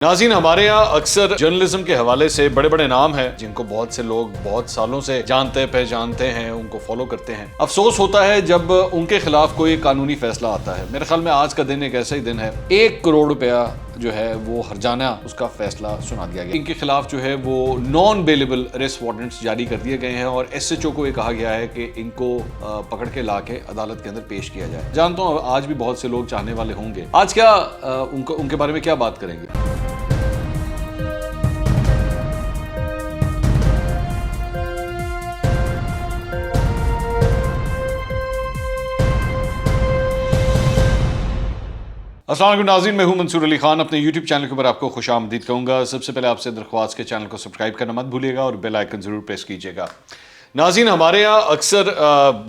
ناظرین، ہمارے یہاں اکثر جرنلزم کے حوالے سے بڑے بڑے نام ہیں جن کو بہت سے لوگ بہت سالوں سے جانتے پہچانتے ہیں، ان کو فالو کرتے ہیں۔ افسوس ہوتا ہے جب ان کے خلاف کوئی قانونی فیصلہ آتا ہے۔ میرے خیال میں آج کا دن ایک ایسا ہی دن ہے۔ 1 کروڑ روپیہ جو ہے وہ ہرجانہ اس کا فیصلہ سنا دیا گیا۔ ان کے خلاف جو ہے وہ نان بیلیبل ارسٹ وارنٹس جاری کر دیے گئے ہیں اور ایس ایچ او کو یہ کہا گیا ہے کہ ان کو پکڑ کے لا کے عدالت کے اندر پیش کیا جائے۔ جانتا ہوں آج بھی بہت سے لوگ چاہنے والے ہوں گے، آج کیا ان کے بارے میں کیا بات کریں گے؟ السلام علیکم ناظرین، میں ہوں منصور علی خان۔ اپنے یوٹیوب چینل کے اوپر آپ کو خوش آمدید کہوں گا۔ سب سے پہلے آپ سے درخواست کے چینل کو سبسکرائب کرنا مت بھولیے گا اور بیل آئیکن ضرور پریس کیجیے گا۔ ناظرین، ہمارے یہاں اکثر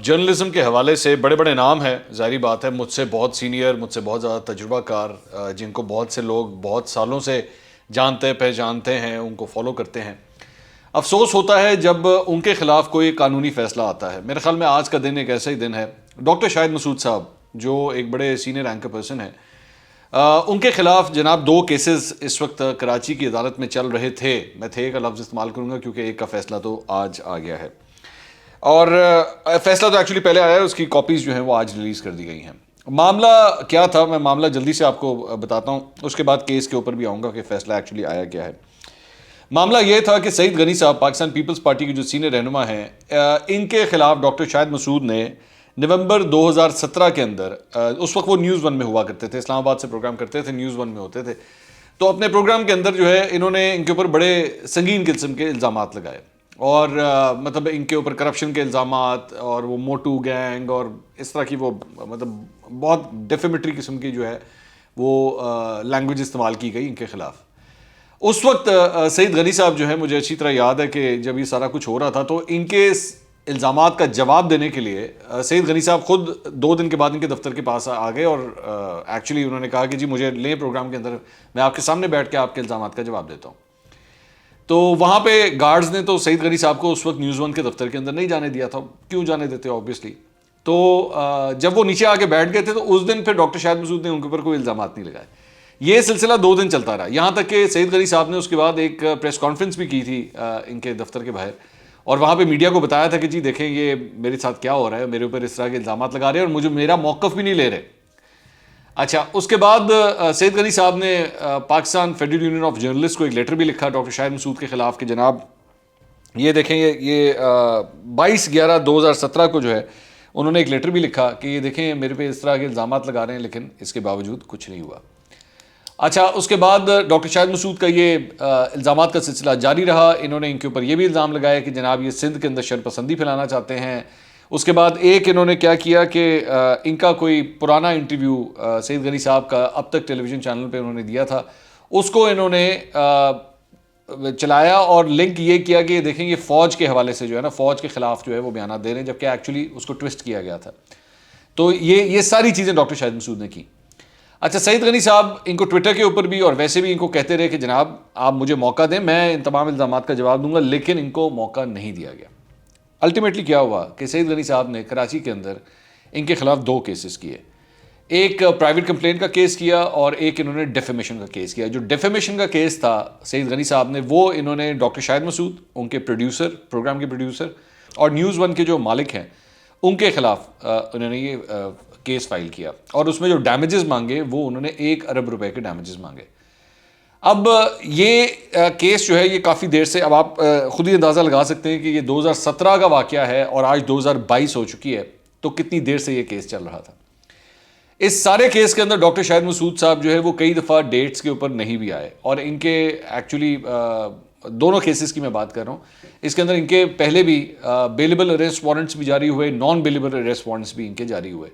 جرنلزم کے حوالے سے بڑے بڑے نام ہیں، ظاہری بات ہے مجھ سے بہت سینئر، مجھ سے بہت زیادہ تجربہ کار، جن کو بہت سے لوگ بہت سالوں سے جانتے پہچانتے ہیں، ان کو فالو کرتے ہیں۔ افسوس ہوتا ہے جب ان کے خلاف کوئی قانونی فیصلہ آتا ہے۔ میرے خیال میں آج کا دن ایک ایسا ہی دن ہے۔ ڈاکٹر شاہد مسعود صاحب جو ایک بڑے سینئر اینکر پرسن ہیں، ان کے خلاف جناب 2 کیسز اس وقت کراچی کی عدالت میں چل رہے تھے۔ میں تھے کا لفظ استعمال کروں گا کیونکہ ایک کا فیصلہ تو آج آ گیا ہے، اور فیصلہ تو ایکچولی پہلے آیا ہے، اس کی کاپیز جو ہیں وہ آج ریلیز کر دی گئی ہیں۔ معاملہ کیا تھا، میں معاملہ جلدی سے آپ کو بتاتا ہوں، اس کے بعد کیس کے اوپر بھی آؤں گا کہ فیصلہ ایکچولی آیا کیا ہے۔ معاملہ یہ تھا کہ سعید غنی صاحب پاکستان پیپلز پارٹی کے جو سینئر رہنما ہیں، ان کے خلاف ڈاکٹر شاہد مسعود نے نومبر 2017 کے اندر، اس وقت وہ نیوز 1 میں ہوا کرتے تھے، اسلام آباد سے پروگرام کرتے تھے، نیوز 1 میں ہوتے تھے، تو اپنے پروگرام کے اندر جو ہے انہوں نے ان کے اوپر بڑے سنگین قسم کے الزامات لگائے، اور مطلب ان کے اوپر کرپشن کے الزامات، اور وہ موٹو گینگ اور اس طرح کی وہ مطلب بہت ڈیفیمیٹری قسم کی جو ہے وہ لینگویج استعمال کی گئی ان کے خلاف۔ اس وقت سعید غنی صاحب جو ہے، مجھے اچھی طرح یاد ہے کہ جب یہ سارا کچھ ہو رہا تھا تو ان کے الزامات کا جواب دینے کے لیے سعید غنی صاحب خود 2 دن کے بعد ان کے دفتر کے پاس آ گئے، اور ایکچولی انہوں نے کہا کہ جی مجھے لیں پروگرام کے اندر، میں آپ کے سامنے بیٹھ کے آپ کے الزامات کا جواب دیتا ہوں۔ تو وہاں پہ گارڈز نے تو سعید غنی صاحب کو اس وقت نیوز 1 کے دفتر کے اندر نہیں جانے دیا تھا، کیوں جانے دیتے آبویسلی۔ تو جب وہ نیچے آ کے بیٹھ گئے تھے تو اس دن پھر ڈاکٹر شاہد مسعود نے ان کے اوپر کوئی الزامات نہیں لگائے۔ یہ سلسلہ 2 دن چلتا رہا، یہاں تک کہ سعید غنی صاحب نے اس کے بعد ایک پریس کانفرنس بھی کی تھی ان کے دفتر کے باہر، اور وہاں پہ میڈیا کو بتایا تھا کہ جی دیکھیں یہ میرے ساتھ کیا ہو رہا ہے، میرے اوپر اس طرح کے الزامات لگا رہے ہیں اور مجھے میرا موقف بھی نہیں لے رہے۔ اچھا، اس کے بعد سعید غنی صاحب نے Pakistan federal union of journalist کو ایک لیٹر بھی لکھا ڈاکٹر شاہد مسعود کے خلاف کہ جناب یہ دیکھیں، یہ 22/11/2017 کو جو ہے انہوں نے ایک لیٹر بھی لکھا کہ یہ دیکھیں میرے پہ اس طرح کے الزامات لگا رہے ہیں، لیکن اس کے باوجود کچھ نہیں ہوا۔ اچھا، اس کے بعد ڈاکٹر شاہد مسعود کا یہ الزامات کا سلسلہ جاری رہا۔ انہوں نے ان کے اوپر یہ بھی الزام لگایا کہ جناب یہ سندھ کے اندر شرپسندی پھیلانا چاہتے ہیں۔ اس کے بعد ایک انہوں نے کیا کیا کہ ان کا کوئی پرانا انٹرویو سعید غنی صاحب کا اب تک ٹیلی ویژن چینل پہ انہوں نے دیا تھا، اس کو انہوں نے چلایا اور لنک یہ کیا کہ دیکھیں یہ فوج کے حوالے سے جو ہے نا، فوج کے خلاف جو ہے وہ بیانات دے رہے ہیں، جبکہ ایکچولی اس کو ٹوسٹ کیا گیا تھا۔ تو یہ ساری چیزیں ڈاکٹر شاہد مسعود نے کی۔ اچھا، سعید غنی صاحب ان کو ٹویٹر کے اوپر بھی اور ویسے بھی ان کو کہتے رہے کہ جناب آپ مجھے موقع دیں، میں ان تمام الزامات کا جواب دوں گا، لیکن ان کو موقع نہیں دیا گیا۔ الٹیمیٹلی کیا ہوا کہ سعید غنی صاحب نے کراچی کے اندر ان کے خلاف 2 کیسز کیے، ایک پرائیویٹ کمپلینٹ کا کیس کیا اور ایک انہوں نے ڈیفیمیشن کا کیس کیا۔ جو ڈیفیمیشن کا کیس تھا سعید غنی صاحب نے، وہ انہوں نے ڈاکٹر شاہد مسعود، ان کے پروڈیوسر، پروگرام کے پروڈیوسر، اور نیوز 1 کے جو مالک ہیں ان کے خلاف انہوں نے یہ کیس فائل کیا، اور اس میں جو ڈیمیجز مانگے وہ انہوں نے 1 ارب روپے کے ڈیمیجز مانگے۔ اب یہ کیس جو ہے یہ کافی دیر سے، اب آپ خود ہی اندازہ لگا سکتے ہیں کہ یہ 2017 کا واقعہ ہے اور آج 2022 ہو چکی ہے، تو کتنی دیر سے یہ کیس چل رہا تھا۔ اس سارے کیس کے اندر ڈاکٹر شاہد مسعود صاحب جو ہے وہ کئی دفعہ ڈیٹس کے اوپر نہیں بھی آئے، اور ان کے ایکچولی دونوں کیسز کی میں بات کر رہا ہوں، اس کے اندر ان کے پہلے بھی بیلیبل ارسٹ وارنٹس بھی جاری ہوئے، نان بیلیبل ارسٹ وارنٹس بھی ان کے جاری ہوئے۔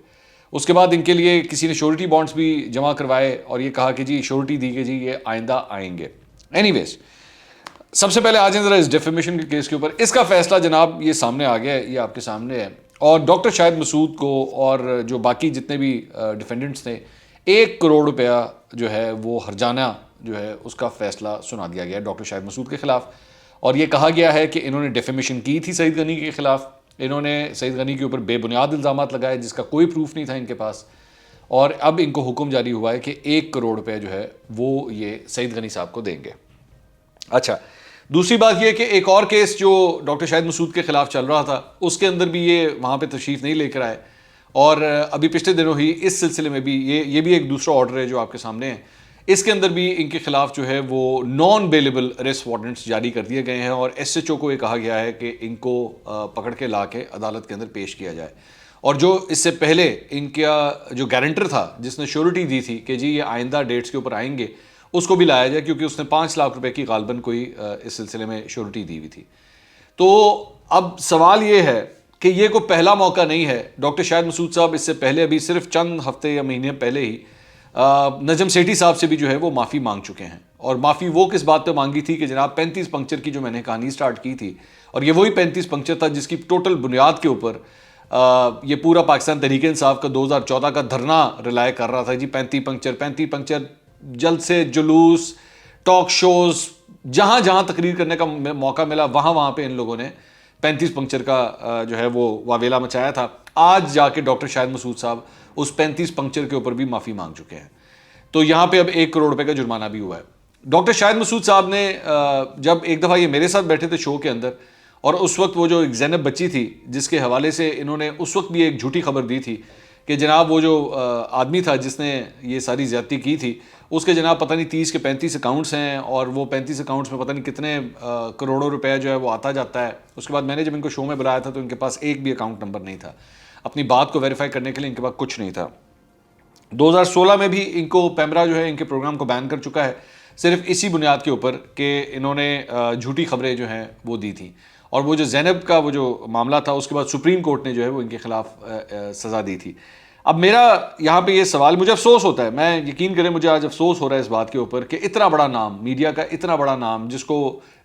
اس کے بعد ان کے لیے کسی نے شیورٹی بانڈس بھی جمع کروائے اور یہ کہا کہ جی شیورٹی دی کہ جی یہ آئندہ آئیں گے۔ اینی ویز، سب سے پہلے آ جائیں ذرا اس ڈیفیمیشن کے کیس کے اوپر۔ اس کا فیصلہ جناب یہ سامنے آ گیا ہے، یہ آپ کے سامنے ہے، اور ڈاکٹر شاہد مسعود کو اور جو باقی جتنے بھی ڈیفینڈنٹس تھے 1 کروڑ روپیہ جو ہے وہ ہرجانہ جو ہے اس کا فیصلہ سنا دیا گیا ڈاکٹر شاہد مسعود کے خلاف، اور یہ کہا گیا ہے کہ انہوں نے ڈیفیمیشن کی تھی سعید غنی کے خلاف، انہوں نے سعید غنی کے اوپر بے بنیاد الزامات لگائے جس کا کوئی پروف نہیں تھا ان کے پاس، اور اب ان کو حکم جاری ہوا ہے کہ 1 کروڑ روپے جو ہے وہ یہ سعید غنی صاحب کو دیں گے. اچھا, دوسری بات یہ کہ ایک اور کیس جو ڈاکٹر شاہد مسعود کے خلاف چل رہا تھا, اس کے اندر بھی یہ وہاں پہ تشریف نہیں لے کر آئے, اور ابھی پچھلے دنوں ہی اس سلسلے میں بھی یہ بھی ایک دوسرا آرڈر ہے جو آپ کے سامنے ہے. اس کے اندر بھی ان کے خلاف جو ہے وہ نان بیلیبل اریسٹ وارنٹس جاری کر دیے گئے ہیں, اور ایس ایچ او کو یہ کہا گیا ہے کہ ان کو پکڑ کے لا کے عدالت کے اندر پیش کیا جائے. اور جو اس سے پہلے ان کا جو گارنٹر تھا جس نے شیورٹی دی تھی کہ جی یہ آئندہ ڈیٹس کے اوپر آئیں گے, اس کو بھی لایا جائے, کیونکہ اس نے 5 لاکھ روپے کی غالباً کوئی اس سلسلے میں شیورٹی دی ہوئی تھی. تو اب سوال یہ ہے کہ یہ کوئی پہلا موقع نہیں ہے. ڈاکٹر شاہد مسعود صاحب اس سے پہلے ابھی صرف چند ہفتے یا مہینے پہلے ہی نجم سیٹھی صاحب سے بھی جو ہے وہ معافی مانگ چکے ہیں. اور معافی وہ کس بات پہ مانگی تھی کہ جناب 35 پنکچر کی جو میں نے کہانی سٹارٹ کی تھی, اور یہ وہی 35 پنکچر تھا جس کی ٹوٹل بنیاد کے اوپر یہ پورا پاکستان تحریک انصاف کا 2014 کا دھرنا ریلائے کر رہا تھا. جی 35 پنکچر, جلد سے جلوس, ٹاک شوز, جہاں جہاں تقریر کرنے کا موقع ملا وہاں پہ ان لوگوں نے 35 پنکچر کا جو ہے وہ واویلا مچایا تھا. آج جا کے ڈاکٹر شاہد مسعود صاحب اس 35 پنکچر کے اوپر بھی معافی مانگ چکے ہیں. تو یہاں پہ اب 1 کروڑ روپے کا جرمانہ بھی ہوا ہے. ڈاکٹر شاہد مسعود صاحب نے جب ایک دفعہ یہ میرے ساتھ بیٹھے تھے شو کے اندر, اور اس وقت وہ جو ایک زینب بچی تھی جس کے حوالے سے انہوں نے اس وقت بھی ایک جھوٹی خبر دی تھی کہ جناب وہ جو آدمی تھا جس نے یہ ساری زیادتی کی تھی اس کے جناب پتہ نہیں 30 کے 35 اکاؤنٹس ہیں, اور وہ 35 اکاؤنٹس میں پتہ نہیں کتنے کروڑوں روپے جو ہے وہ آتا جاتا ہے. اس کے بعد میں نے جب ان کو شو میں بلایا تھا تو ان کے پاس ایک بھی اکاؤنٹ نمبر نہیں تھا. اپنی بات کو ویریفائی کرنے کے لیے ان کے پاس کچھ نہیں تھا. 2016 میں بھی ان کو پیمرا جو ہے ان کے پروگرام کو بین کر چکا ہے, صرف اسی بنیاد کے اوپر کہ انہوں نے جھوٹی خبریں جو ہیں وہ دی تھیں. اور وہ جو زینب کا وہ جو معاملہ تھا اس کے بعد سپریم کورٹ نے جو ہے وہ ان کے خلاف سزا دی تھی. اب میرا یہاں پہ یہ سوال, مجھے افسوس ہوتا ہے, میں یقین کریں مجھے آج افسوس ہو رہا ہے اس بات کے اوپر کہ اتنا بڑا نام, میڈیا کا اتنا بڑا نام, جس کو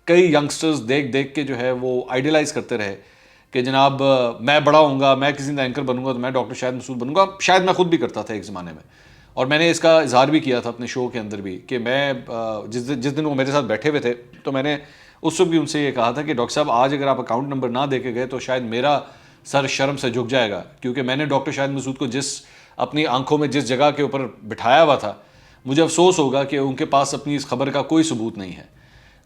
کئی ینگسٹرز دیکھ کے جو ہے وہ آئیڈیلائز کرتے رہے کہ جناب میں بڑا ہوں گا, میں کسی دن اینکر بنوں گا تو میں ڈاکٹر شاہد مسعود بنوں گا. شاید میں خود بھی کرتا تھا ایک زمانے میں, اور میں نے اس کا اظہار بھی کیا تھا اپنے شو کے اندر بھی کہ میں جس دن وہ میرے ساتھ بیٹھے ہوئے تھے تو میں نے اس وقت بھی ان سے یہ کہا تھا کہ ڈاکٹر صاحب آج اگر آپ اکاؤنٹ نمبر نہ دے کے گئے تو شاید میرا سر شرم سے جھک جائے گا, کیونکہ میں نے ڈاکٹر شاہد مسعود کو اپنی آنکھوں میں جس جگہ کے اوپر بٹھایا ہوا تھا, مجھے افسوس ہوگا کہ ان کے پاس اپنی اس خبر کا کوئی ثبوت نہیں ہے.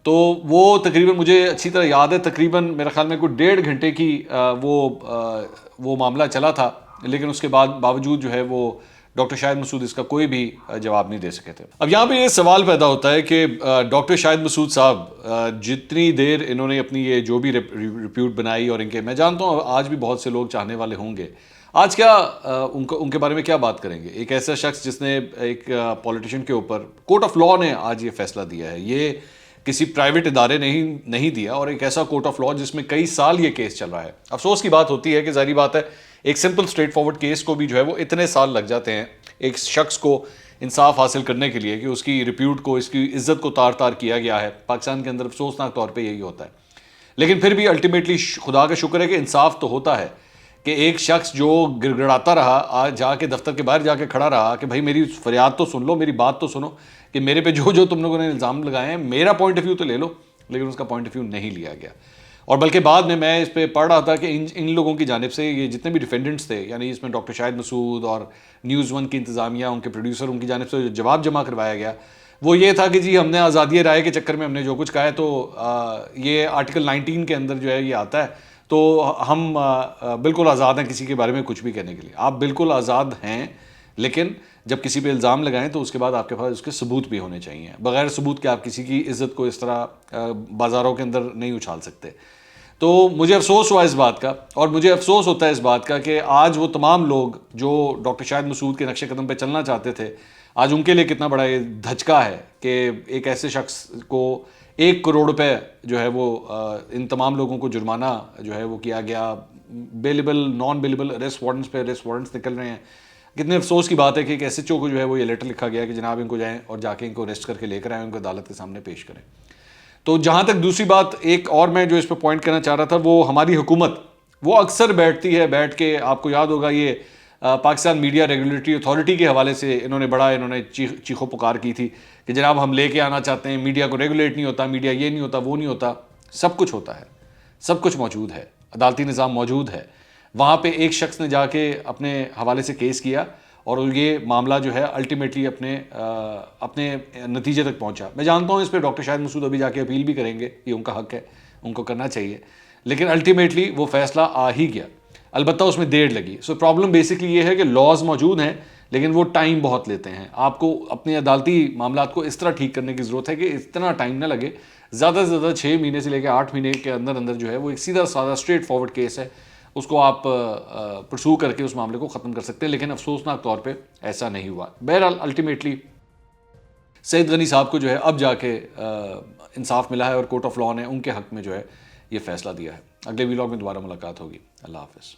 تو وہ تقریباً مجھے اچھی طرح یاد ہے, تقریباً میرے خیال میں کوئی 1.5 گھنٹے کی وہ معاملہ چلا تھا, لیکن اس کے باوجود جو ہے وہ ڈاکٹر شاہد مسعود اس کا کوئی بھی جواب نہیں دے سکے تھے. اب یہاں پہ یہ سوال پیدا ہوتا ہے کہ ڈاکٹر شاہد مسعود صاحب جتنی دیر انہوں نے اپنی یہ جو بھی ریپیوٹ بنائی, اور ان کے میں جانتا ہوں آج بھی بہت سے لوگ چاہنے والے ہوں گے, آج کیا ان کے بارے میں کیا بات کریں گے؟ ایک ایسا شخص جس نے ایک پولیٹیشین کے اوپر کورٹ آف لاء نے آج یہ فیصلہ دیا ہے, یہ کسی پرائیویٹ ادارے نہیں دیا, اور ایک ایسا کورٹ آف لاء جس میں کئی سال یہ کیس چل رہا ہے. افسوس کی بات ہوتی ہے کہ ظاہری بات ہے ایک سمپل اسٹریٹ فارورڈ کیس کو بھی جو ہے وہ اتنے سال لگ جاتے ہیں ایک شخص کو انصاف حاصل کرنے کے لیے کہ اس کی ریپیوٹ کو, اس کی عزت کو تار کیا گیا ہے. پاکستان کے اندر افسوسناک طور پہ یہی ہوتا ہے, لیکن پھر بھی الٹیمیٹلی خدا کا شکر ہے کہ انصاف تو ہوتا ہے کہ ایک شخص جو گڑگڑاتا رہا آج جا کے دفتر کے باہر جا کے کھڑا رہا کہ بھائی میری فریاد تو سن لو, میری بات تو سنو کہ میرے پہ جو تم لوگوں نے الزام لگائے ہیں میرا پوائنٹ آف ویو تو لے لو, لیکن اس کا پوائنٹ آف ویو نہیں لیا گیا. اور بلکہ بعد میں اس پہ پڑھ رہا تھا کہ ان لوگوں کی جانب سے یہ جتنے بھی ڈیفینڈنٹس تھے, یعنی اس میں ڈاکٹر شاہد مسعود اور نیوز 1 کی انتظامیہ, ان کے پروڈیوسر, ان کی جانب سے جو جواب جمع کروایا گیا وہ یہ تھا کہ جی ہم نے آزادی رائے کے چکر میں ہم نے جو کچھ کہا ہے تو یہ آرٹیکل 19 کے اندر جو ہے یہ آتا ہے, تو ہم بالکل آزاد ہیں کسی کے بارے میں کچھ بھی کہنے کے لیے. آپ بالکل آزاد ہیں, لیکن جب کسی پہ الزام لگائیں تو اس کے بعد آپ کے پاس اس کے ثبوت بھی ہونے چاہیے. بغیر ثبوت کے آپ کسی کی عزت کو اس طرح بازاروں کے اندر نہیں اچھال سکتے. تو مجھے افسوس ہوا اس بات کا, اور مجھے افسوس ہوتا ہے اس بات کا کہ آج وہ تمام لوگ جو ڈاکٹر شاہد مسعود کے نقش قدم پہ چلنا چاہتے تھے, آج ان کے لیے کتنا بڑا یہ دھچکا ہے کہ ایک ایسے شخص کو 1 کروڑ روپے جو ہے وہ ان تمام لوگوں کو جرمانہ جو ہے وہ کیا گیا. Bailable naan bailable arrest warrants پہ اریسٹ وارنٹس نکل رہے ہیں. کتنے افسوس کی بات ہے کہ ایک ایس ایچ او کو جو ہے وہ یہ لیٹر لکھا گیا کہ جناب ان کو جائیں اور جا کے ان کو اریسٹ کر کے لے کر آئیں, ان کو عدالت کے سامنے پیش کریں. تو جہاں تک دوسری بات ایک اور میں جو اس پہ پوائنٹ کرنا چاہ رہا تھا, وہ ہماری حکومت وہ اکثر بیٹھ کے آپ کو یاد ہوگا یہ پاکستان میڈیا ریگولیٹری اتھارٹی کے حوالے سے انہوں نے چیخو پکار کی تھی کہ جناب ہم لے کے آنا چاہتے ہیں, میڈیا کو ریگولیٹ نہیں ہوتا, میڈیا یہ نہیں ہوتا, وہ نہیں ہوتا. سب کچھ ہوتا ہے, سب کچھ موجود ہے, عدالتی نظام موجود ہے. وہاں پہ ایک شخص نے جا کے اپنے حوالے سے کیس کیا اور یہ معاملہ جو ہے الٹیمیٹلی اپنے نتیجے تک پہنچا. میں جانتا ہوں اس پہ ڈاکٹر شاہد مسعود ابھی جا کے اپیل بھی کریں گے, یہ ان کا حق ہے, ان کو کرنا چاہیے, لیکن الٹیمیٹلی وہ فیصلہ آ ہی گیا, البتہ اس میں دیر لگی. سو پرابلم بیسکلی یہ ہے کہ لاز موجود ہیں لیکن وہ ٹائم بہت لیتے ہیں. آپ کو اپنے عدالتی معاملات کو اس طرح ٹھیک کرنے کی ضرورت ہے کہ اتنا ٹائم نہ لگے. زیادہ سے زیادہ 6 مہینے سے لے کے 8 مہینے کے اندر اندر جو ہے وہ ایک سیدھا سادہ اسٹریٹ فارورڈ کیس ہے, اس کو آپ پرسو کر کے اس معاملے کو ختم کر سکتے ہیں, لیکن افسوسناک طور پہ ایسا نہیں ہوا. بہرحال الٹیمیٹلی سعید غنی صاحب کو جو ہے اب جا کے انصاف ملا ہے اور کورٹ آف لاء نے ان کے حق میں جو ہے یہ فیصلہ دیا ہے. اگلے ویلاگ میں دوبارہ ملاقات ہوگی. اللہ حافظ.